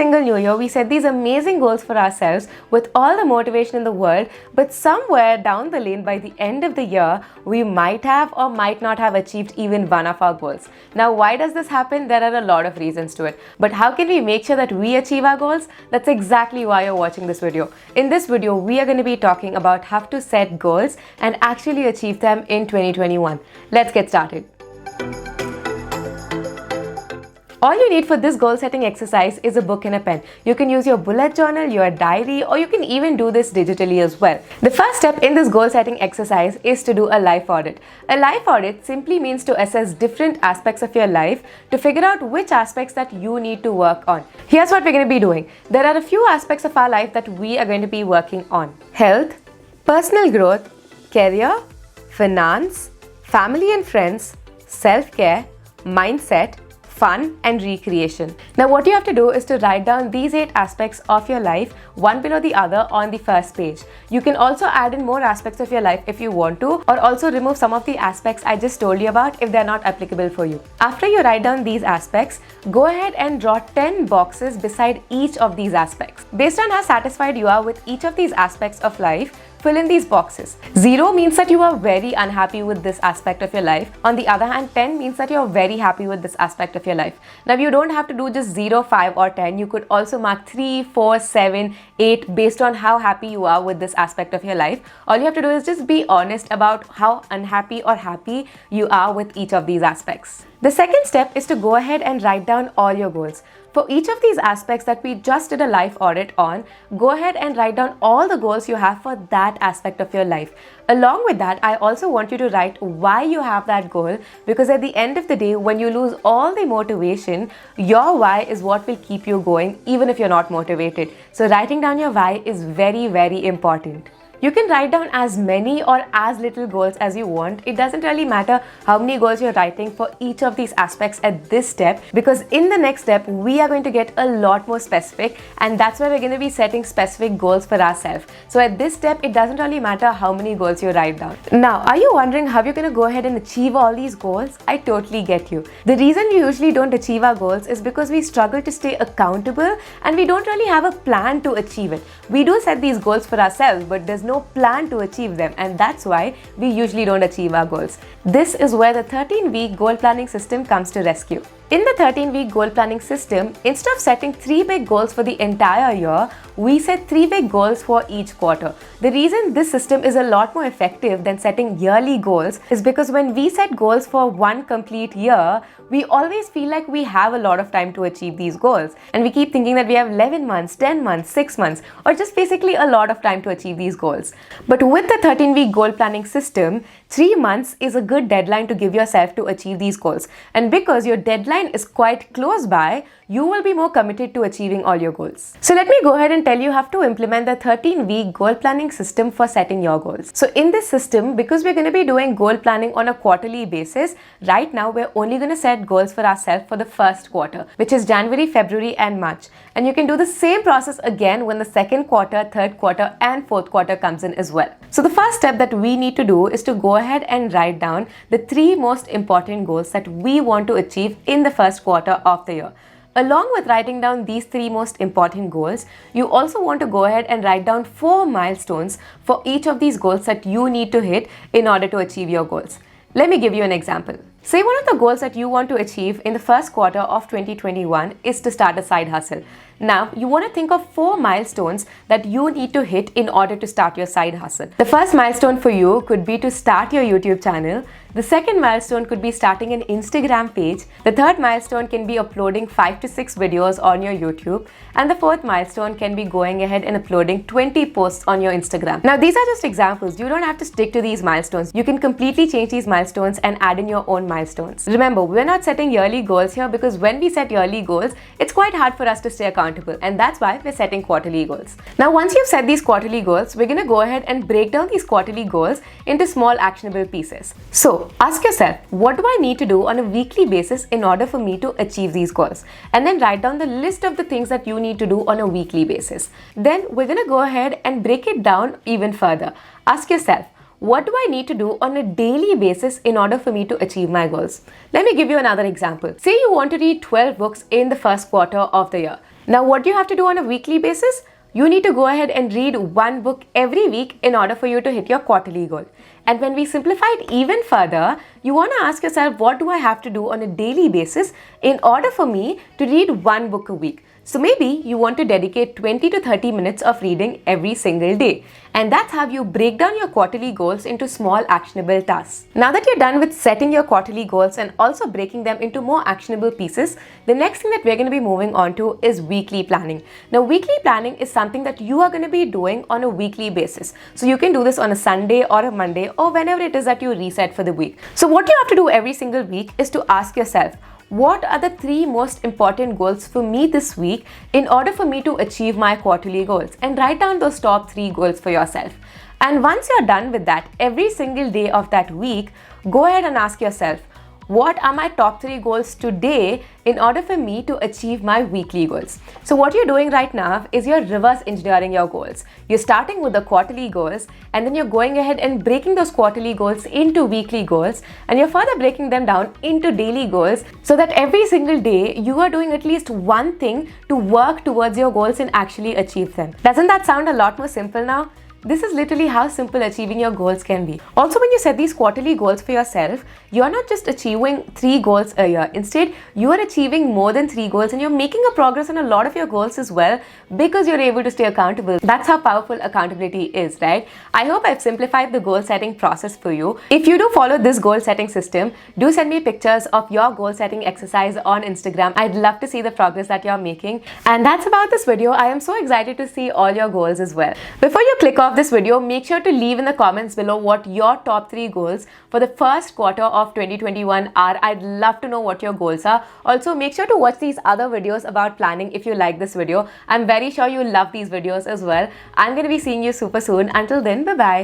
single new year, we set these amazing goals for ourselves with all the motivation in the world, but somewhere down the lane by the end of the year, we might have or might not have achieved even one of our goals. Now, why does this happen? There are a lot of reasons to it. But how can we make sure that we achieve our goals? That's exactly why you're watching this video. In this video, we are going to be talking about how to set goals and actually achieve them in 2021. Let's get started. All you need for this goal setting exercise is a book and a pen. You can use your bullet journal, your diary, or you can even do this digitally as well. The first step in this goal setting exercise is to do a life audit. A life audit simply means to assess different aspects of your life to figure out which aspects that you need to work on. Here's what we're going to be doing. There are a few aspects of our life that we are going to be working on: health, personal growth, career, finance, family and friends, self-care, mindset, fun and recreation. Now what you have to do is to write down these 8 aspects of your life, one below the other on the first page. You can also add in more aspects of your life if you want to, or also remove some of the aspects I just told you about if they're not applicable for you. After you write down these aspects, go ahead and draw 10 boxes beside each of these aspects. Based on how satisfied you are with each of these aspects of life, fill in these boxes. 0 means that you are very unhappy with this aspect of your life. On the other hand, 10 means that you're very happy with this aspect of your life. Now, you don't have to do just 0, 5 or 10. You could also mark 3, 4, 7, 8 based on how happy you are with this aspect of your life. All you have to do is just be honest about how unhappy or happy you are with each of these aspects. The second step is to go ahead and write down all your goals. For each of these aspects that we just did a life audit on, go ahead and write down all the goals you have for that aspect of your life. Along with that, I also want you to write why you have that goal, because at the end of the day, when you lose all the motivation, your why is what will keep you going even if you're not motivated. So writing down your why is very, very important. You can write down as many or as little goals as you want. It doesn't really matter how many goals you're writing for each of these aspects at this step, because in the next step, we are going to get a lot more specific, and that's where we're going to be setting specific goals for ourselves. So at this step, it doesn't really matter how many goals you write down. Now, are you wondering how you're going to go ahead and achieve all these goals? I totally get you. The reason we usually don't achieve our goals is because we struggle to stay accountable and we don't really have a plan to achieve it. We do set these goals for ourselves, but there's no plan to achieve them, and that's why we usually don't achieve our goals. This is where the 13-week goal planning system comes to rescue. In the 13-week goal planning system, instead of setting 3 big goals for the entire year, we set 3 big goals for each quarter. The reason this system is a lot more effective than setting yearly goals is because when we set goals for one complete year, we always feel like we have a lot of time to achieve these goals. And we keep thinking that we have 11 months, 10 months, 6 months, or just basically a lot of time to achieve these goals. But with the 13-week goal planning system, 3 months is a good deadline to give yourself to achieve these goals. And because your deadline is quite close by, you will be more committed to achieving all your goals. So let me go ahead and tell you how to implement the 13-week goal planning system for setting your goals. So in this system, because we're going to be doing goal planning on a quarterly basis, right now we're only going to set goals for ourselves for the first quarter, which is January, February and March. And you can do the same process again when the second quarter, third quarter and fourth quarter comes in as well. So the first step that we need to do is to go ahead and write down the 3 most important goals that we want to achieve in the first quarter of the year. Along with writing down these 3 most important goals, you also want to go ahead and write down 4 milestones for each of these goals that you need to hit in order to achieve your goals. Let me give you an example. Say one of the goals that you want to achieve in the first quarter of 2021 is to start a side hustle. Now, you want to think of 4 milestones that you need to hit in order to start your side hustle. The first milestone for you could be to start your YouTube channel. The second milestone could be starting an Instagram page. The third milestone can be uploading 5 to 6 videos on your YouTube. And the fourth milestone can be going ahead and uploading 20 posts on your Instagram. Now, these are just examples. You don't have to stick to these milestones. You can completely change these milestones and add in your own milestones. Remember, we're not setting yearly goals here because when we set yearly goals, it's quite hard for us to stay accountable, and that's why we're setting quarterly goals. Now, once you've set these quarterly goals, we're going to go ahead and break down these quarterly goals into small actionable pieces. So, ask yourself, what do I need to do on a weekly basis in order for me to achieve these goals? And then write down the list of the things that you need to do on a weekly basis. Then we're going to go ahead and break it down even further. Ask yourself, what do I need to do on a daily basis in order for me to achieve my goals? Let me give you another example. Say you want to read 12 books in the first quarter of the year. Now, what do you have to do on a weekly basis? You need to go ahead and read one book every week in order for you to hit your quarterly goal. And when we simplify it even further, you want to ask yourself, what do I have to do on a daily basis in order for me to read one book a week? So maybe you want to dedicate 20 to 30 minutes of reading every single day. And that's how you break down your quarterly goals into small actionable tasks. Now that you're done with setting your quarterly goals and also breaking them into more actionable pieces, the next thing that we're going to be moving on to is weekly planning. Now, weekly planning is something that you are going to be doing on a weekly basis. So you can do this on a Sunday or a Monday or whenever it is that you reset for the week. So what you have to do every single week is to ask yourself, what are the 3 most important goals for me this week in order for me to achieve my quarterly goals? And write down those top 3 goals for yourself. And once you're done with that, every single day of that week, go ahead and ask yourself, what are my top 3 goals today in order for me to achieve my weekly goals? So what you're doing right now is you're reverse engineering your goals. You're starting with the quarterly goals, and then you're going ahead and breaking those quarterly goals into weekly goals, and you're further breaking them down into daily goals, so that every single day you are doing at least one thing to work towards your goals and actually achieve them. Doesn't that sound a lot more simple now? This is literally how simple achieving your goals can be. Also, when you set these quarterly goals for yourself, you're not just achieving 3 goals a year. Instead, you are achieving more than 3 goals, and you're making a progress on a lot of your goals as well because you're able to stay accountable. That's how powerful accountability is, right? I hope I've simplified the goal setting process for you. If you do follow this goal setting system, do send me pictures of your goal setting exercise on Instagram. I'd love to see the progress that you're making. And that's about this video. I am so excited to see all your goals as well. Before you click off this video, make sure to leave in the comments below what your top 3 goals for the first quarter of 2021 are. I'd love to know what your goals are. Also, make sure to watch these other videos about planning if you like this video. I'm very sure you'll love these videos as well. I'm going to be seeing you super soon. Until then, bye-bye.